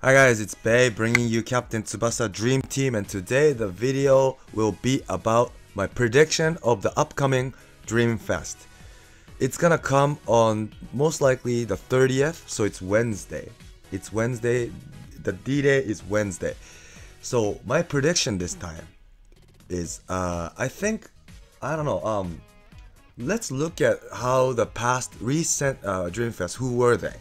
Hi guys, it's Bae bringing you Captain Tsubasa Dream Team, and today the video will be about my prediction of the upcoming Dream Fest. It's gonna come on most likely the 30th, so it's Wednesday. It's Wednesday, the D-Day is Wednesday. So my prediction this time is, let's look at how the past recent Dream Fest, who were they?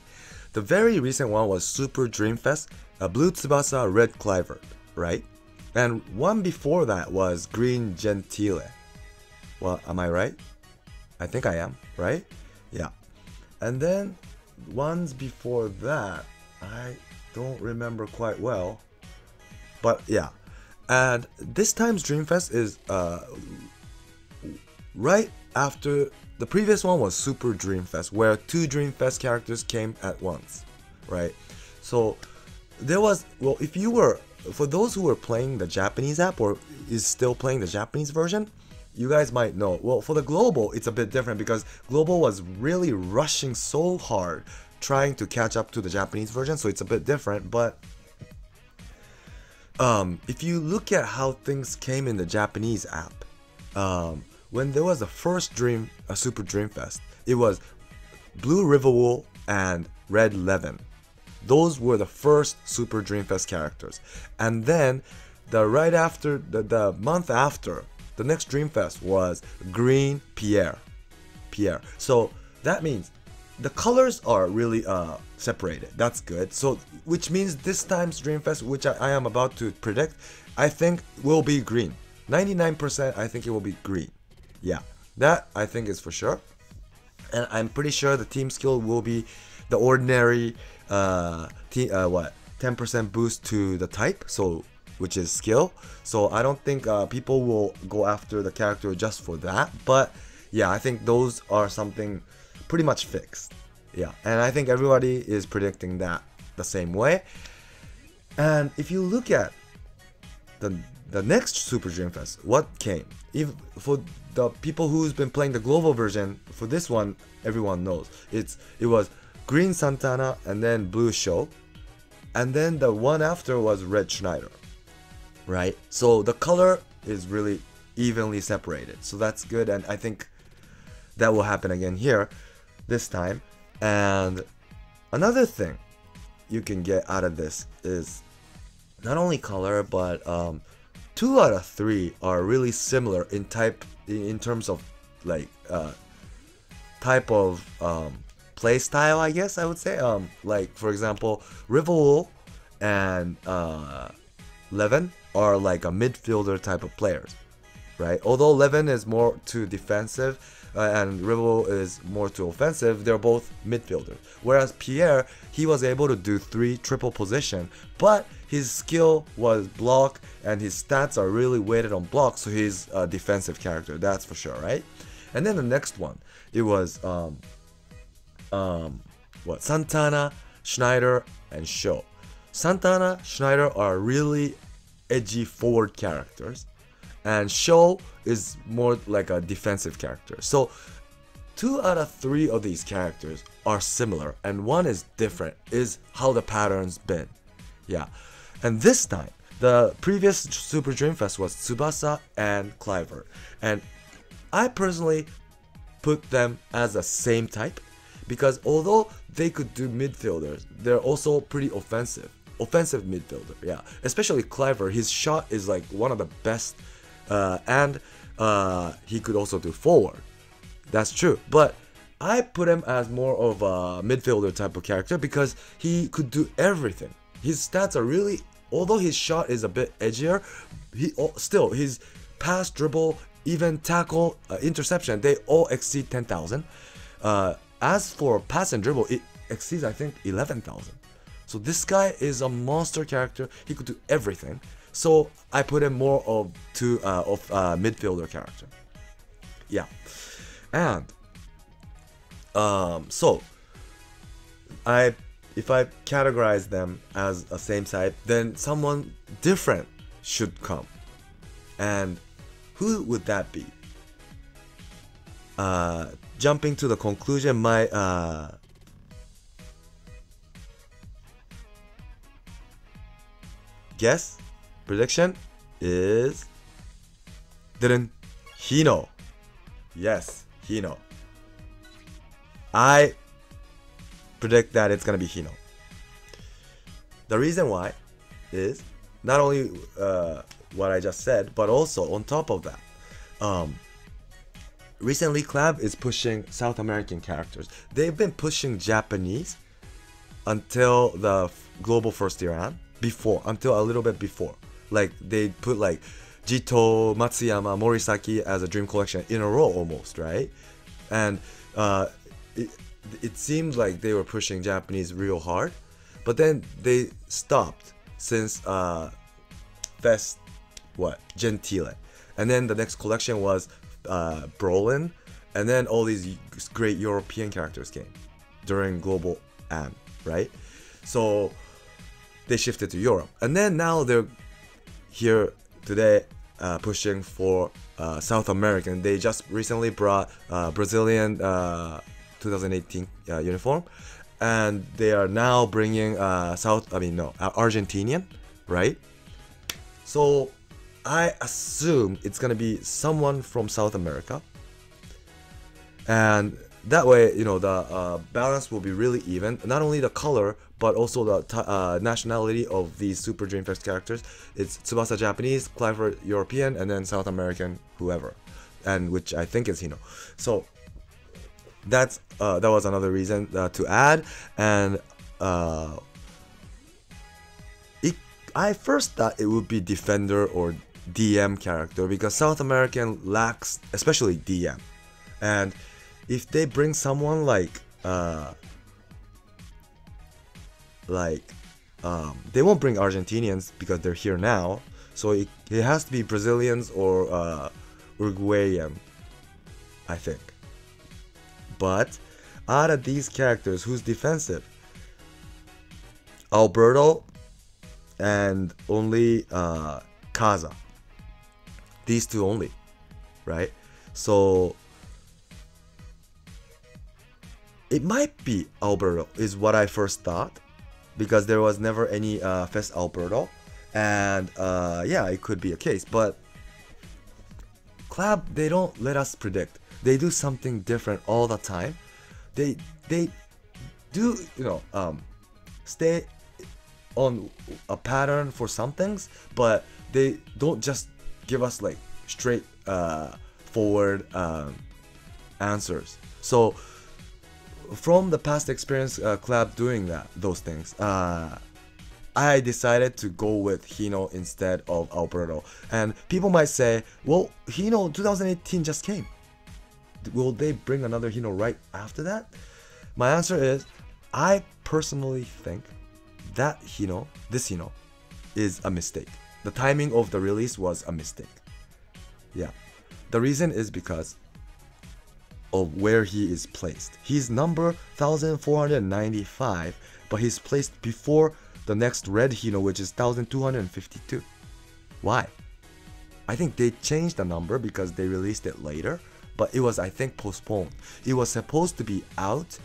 The very recent one was Super Dream Fest, Blue Tsubasa, Red Clivert, right? And one before that was Green Gentile. Well, am I right? I think I am, right? Yeah. And then ones before that, I don't remember quite well. But yeah. And this time's Dream Fest is right after the previous one was Super Dream Fest, where two Dream Fest characters came at once, right? So there was, well, if you were, for those who were playing the Japanese app or is still playing the Japanese version, you guys might know. Well, for the global, it's a bit different because global was really rushing so hard trying to catch up to the Japanese version, so it's a bit different. But if you look at how things came in the Japanese app, when there was the first Super Dream Fest, it was Blue Riverwool and Red Levin. Those were the first Super Dream Fest characters. And then right after, the month after, the next Dream Fest was Green Pierre. So that means the colors are really separated. That's good. So which means this time's Dream Fest, which I am about to predict, I think will be green. 99% I think it will be green. Yeah, that I think is for sure. And I'm pretty sure the team skill will be the ordinary 10% boost to the type, so which is skill. So I don't think people will go after the character just for that. But yeah, I think those are something pretty much fixed. Yeah, and I think everybody is predicting that the same way. And if you look at the next Super Dream Fest, what came? For the people who's been playing the global version, for this one, everyone knows. It was Green Santana and then Blue Show. And then the one after was Red Schneider. Right? So the color is really evenly separated. So that's good, and I think that will happen again here this time. And another thing you can get out of this is not only color, but 2 out of 3 are really similar in type, in terms of like type of play style, I guess I would say. Like for example, Riverwool and Levin are like a midfielder type of players, right? Although Levin is more to defensive and Riverwool is more to offensive, they're both midfielders. Whereas Pierre, he was able to do 3 triple position, but his skill was block and his stats are really weighted on block, so he's a defensive character, that's for sure, right? And then the next one, it was Santana, Schneider, and Sho. Santana, Schneider are really edgy forward characters, and Sho is more like a defensive character. So 2 out of 3 of these characters are similar, and one is different, is how the pattern's been. Yeah. And this time, the previous Super Dream Fest was Tsubasa and Clivert, and I personally put them as the same type, because although they could do midfielders, they're also pretty offensive midfielder. Yeah, especially Clivert, his shot is like one of the best, and he could also do forward. That's true, but I put him as more of a midfielder type of character because he could do everything. His stats are really, although his shot is a bit edgier, still his pass, dribble, even tackle, interception, they all exceed 10,000. As for pass and dribble, it exceeds, I think, 11,000. So this guy is a monster character. He could do everything. So I put him more of midfielder character. Yeah, and so if I categorize them as a same type, then someone different should come. And who would that be? Jumping to the conclusion, my guess, prediction is Hino. Yes, Hino. I predict that it's gonna be Hino. The reason why is not only what I just said, but also on top of that, recently Clab is pushing South American characters. They've been pushing Japanese until the global first year on, until a little bit before. Like they put like Jito, Matsuyama, Morisaki as a dream collection in a row almost, right? And it seemed like they were pushing Japanese real hard, but then they stopped since Gentile, and then the next collection was Brolin, and then all these great European characters came during global AM, right? So they shifted to Europe, and then now they're here today pushing for South American. They just recently brought Brazilian 2018 uniform, and they are now bringing Argentinian, right? So I assume it's gonna be someone from South America, and that way, you know, the balance will be really even. Not only the color, but also the nationality of these Super Dreamfest characters. It's Tsubasa Japanese, Cliver European, and then South American, whoever, and which I think is Hino. So that was another reason to add. And I first thought it would be Defender or DM character, because South American lacks especially DM, and if they bring someone like they won't bring Argentinians because they're here now, so it has to be Brazilians or Uruguayan, I think. But out of these characters, who's defensive? Alberto and only Kaza. These two only, right? So it might be Alberto is what I first thought, because there was never any Fest Alberto, and yeah, it could be a case. But Clab, they don't let us predict. They do something different all the time. They do, you know, stay on a pattern for some things, but they don't just give us like straight forward answers. So from the past experience, Clab doing those things, I decided to go with Hino instead of Alberto. And people might say, well, Hino 2018 just came. Will they bring another Hino right after that? My answer is, I personally think that Hino, this Hino, is a mistake. The timing of the release was a mistake. Yeah. The reason is because of where he is placed. He's number 1495, but he's placed before the next red Hino, which is 1252. Why? I think they changed the number because they released it later, but it was, I think, postponed. It was supposed to be out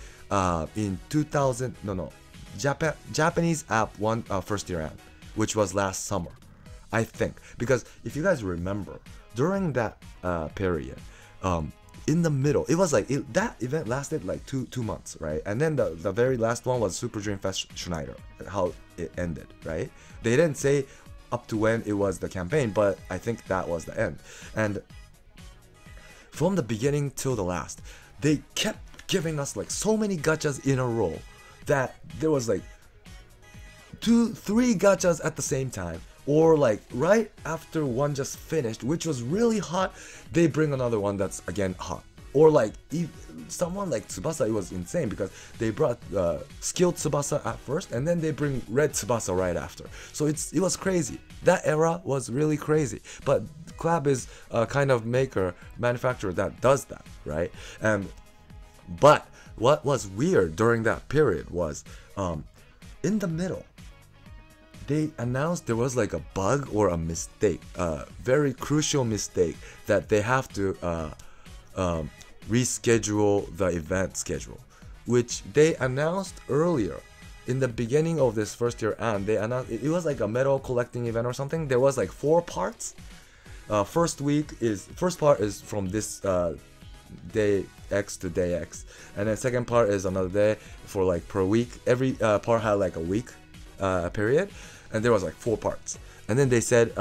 in 2000. Japanese app one first year end, which was last summer, I think. Because if you guys remember, during that period, in the middle, it was like that event lasted like two months, right? And then the very last one was Super Dream Fest Schneider, how it ended, right? They didn't say up to when it was the campaign, but I think that was the end. And from the beginning till the last, they kept giving us like so many gachas in a row that there was like 2-3 gachas at the same time, or like right after one just finished, which was really hot, they bring another one that's again hot. Or like someone like Tsubasa, it was insane because they brought skilled Tsubasa at first, and then they bring red Tsubasa right after. So it was crazy. That era was really crazy. But Clab is a kind of manufacturer that does that, right? But what was weird during that period was in the middle, they announced there was like a bug or a mistake, a very crucial mistake that they have to reschedule the event schedule, which they announced earlier in the beginning of this first year, and they announced it was like a medal collecting event or something. There was like 4 parts. First part is from this day X to day X, and then second part is another day for like per week. Every part had like a week period, and there was like 4 parts. And then they said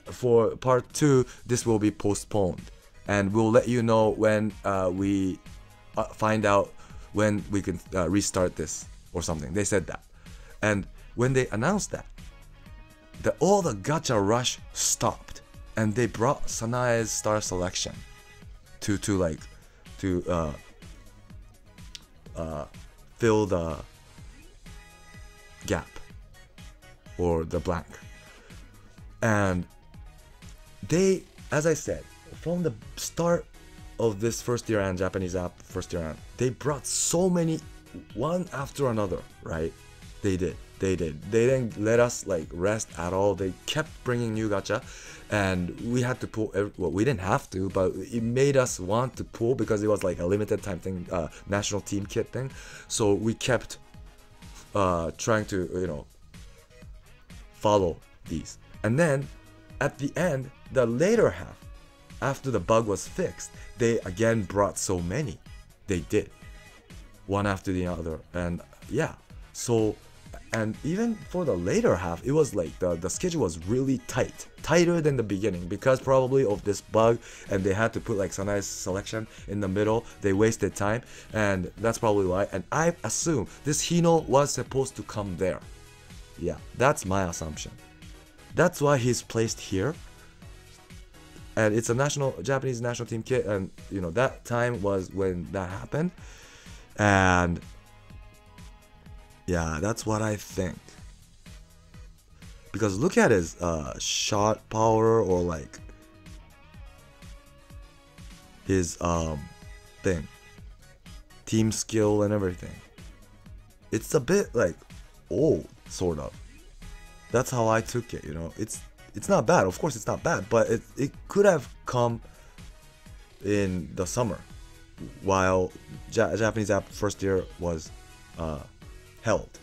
for part 2 this will be postponed, and we'll let you know when we find out when we can restart this or something. They said that, and when they announced that, all the gacha rush stopped, and they brought Sanae's star selection to fill the gap or the blank. And they, as I said, from the start of this first year and Japanese app first year and, they brought so many one after another, right? They did. They didn't let us like rest at all. They kept bringing new gacha, and we had to pull. Well, we didn't have to, but it made us want to pull because it was like a limited time thing, national team kit thing. So we kept trying to follow these. And then at the end, the later half, after the bug was fixed, they again brought so many. They did, one after the other, and yeah. So. And even for the later half, it was like the schedule was really tighter than the beginning, because probably of this bug, and they had to put like Sanae's selection in the middle. They wasted time, and that's probably why. And I assume this Hino was supposed to come there. Yeah, that's my assumption. That's why he's placed here. And it's a Japanese national team kit, and that time was when that happened. And yeah, that's what I think. Because look at his shot power, or like his thing, team skill and everything. It's a bit like old, sort of. That's how I took it. It's not bad. Of course, it's not bad, but it could have come in the summer, while Japanese app first year was held.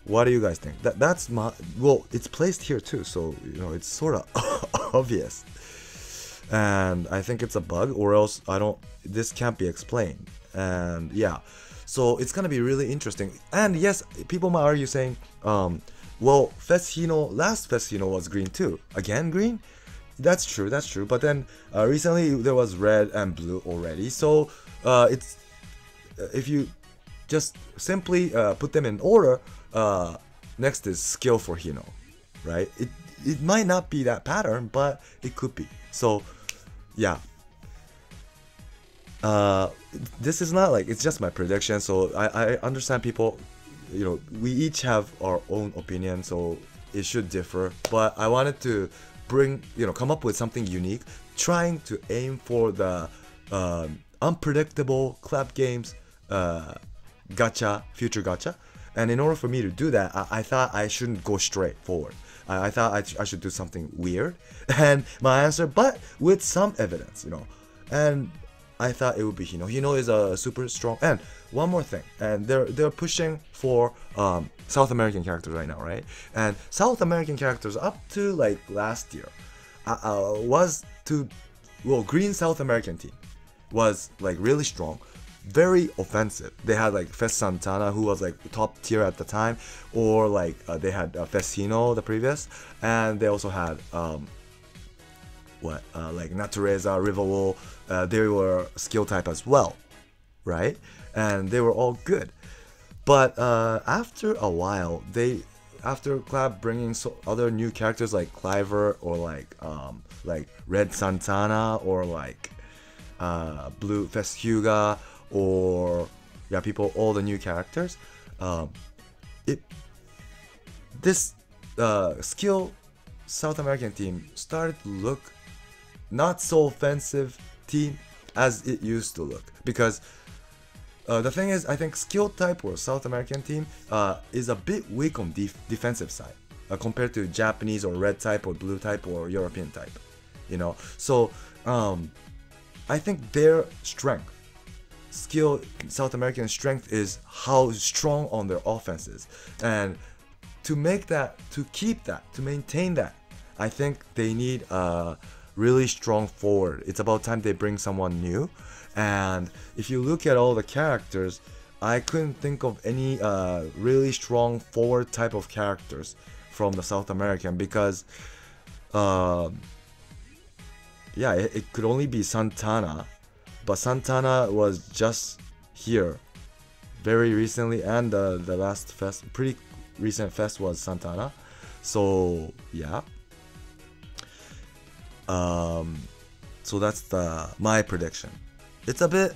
What do you guys think? That's my, well, it's placed here too, so it's sort of obvious, and I think it's a bug, or else this can't be explained. And yeah, so it's gonna be really interesting. And yes, people might argue saying, well, last Fest Hino was green too. Again green? That's true, but then recently there was red and blue already, so it's if you just simply put them in order, next is skill for Hino, right? It might not be that pattern, but it could be. So yeah, this is not like, it's just my prediction, so I understand people, we each have our own opinion, so it should differ, but I wanted to come up with something unique, trying to aim for the unpredictable clap games gacha, future gacha. And in order for me to do that, I thought I shouldn't go straight forward. I thought I should do something weird. And my answer, but with some evidence, and I thought it would be Hino. Hino is a super strong. And one more thing, and they're pushing for South American characters right now, right? And South American characters up to like last year Green South American team was like really strong, very offensive. They had like Fest Santana, who was like top tier at the time, or like they had Festino the previous, and they also had like Natureza, Rivalo. They were skill type as well, right? And they were all good. But after a while, after Clap bringing other new characters like Cliver, or like Red Santana, or like Blue Fest Hyuga, or all the new characters, this skill South American team started to look not so offensive team as it used to look, because the thing is, I think skill type or South American team is a bit weak on defensive side compared to Japanese or red type or blue type or European type, so I think their strength, skill, South American strength is how strong on their offenses. And to make that, to keep that, to maintain that, I think they need a really strong forward. It's about time they bring someone new. And if you look at all the characters, I couldn't think of any really strong forward type of characters from the South American, because yeah, it could only be Santana, but Santana was just here very recently, and the last fest, pretty recent fest, was Santana. So yeah, so that's my prediction. It's a bit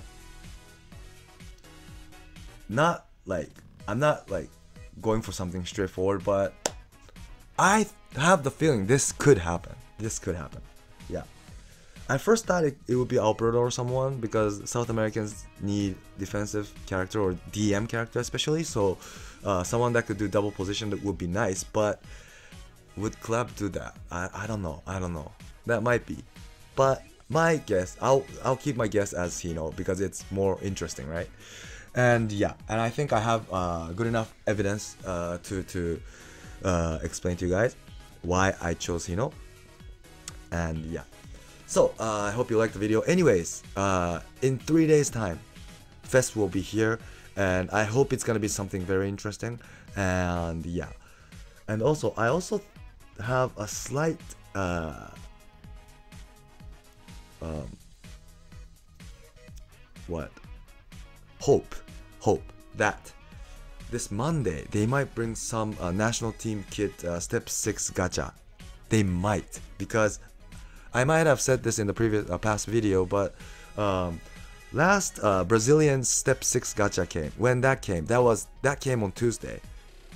not like, I'm not like going for something straightforward, but I have the feeling this could happen. This could happen. Yeah. I first thought it would be Alberto or someone, because South Americans need defensive character, or DM character especially. So someone that could do double position, that would be nice. But would Club do that? I don't know. I don't know. That might be. But my guess, I'll keep my guess as Hino, because it's more interesting, right? And yeah, and I think I have good enough evidence to explain to you guys why I chose Hino. And yeah, so I hope you liked the video. Anyways, in 3 days time, Fest will be here, and I hope it's gonna be something very interesting. And yeah, and also I also have a slight hope that this Monday they might bring some national team kit step 6 gacha. They might, because I might have said this in the previous past video, but last Brazilian step 6 gacha came. When that came, that came on Tuesday,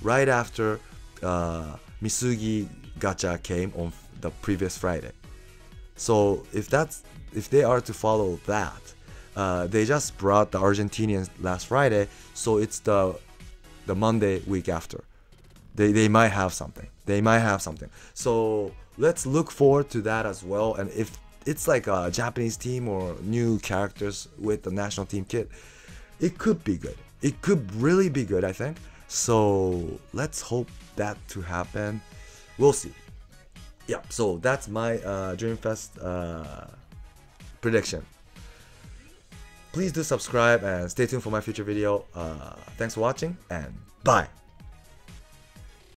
right after Misugi gacha came on the previous Friday. So if they are to follow that, they just brought the Argentinians last Friday, so it's the Monday week after. They might have something. They might have something. So let's look forward to that as well. And if it's like a Japanese team or new characters with the national team kit, it could be good. It could really be good, I think. So let's hope that to happen. We'll see. Yeah, so that's my Dreamfest prediction. Please do subscribe and stay tuned for my future video. Thanks for watching, and bye!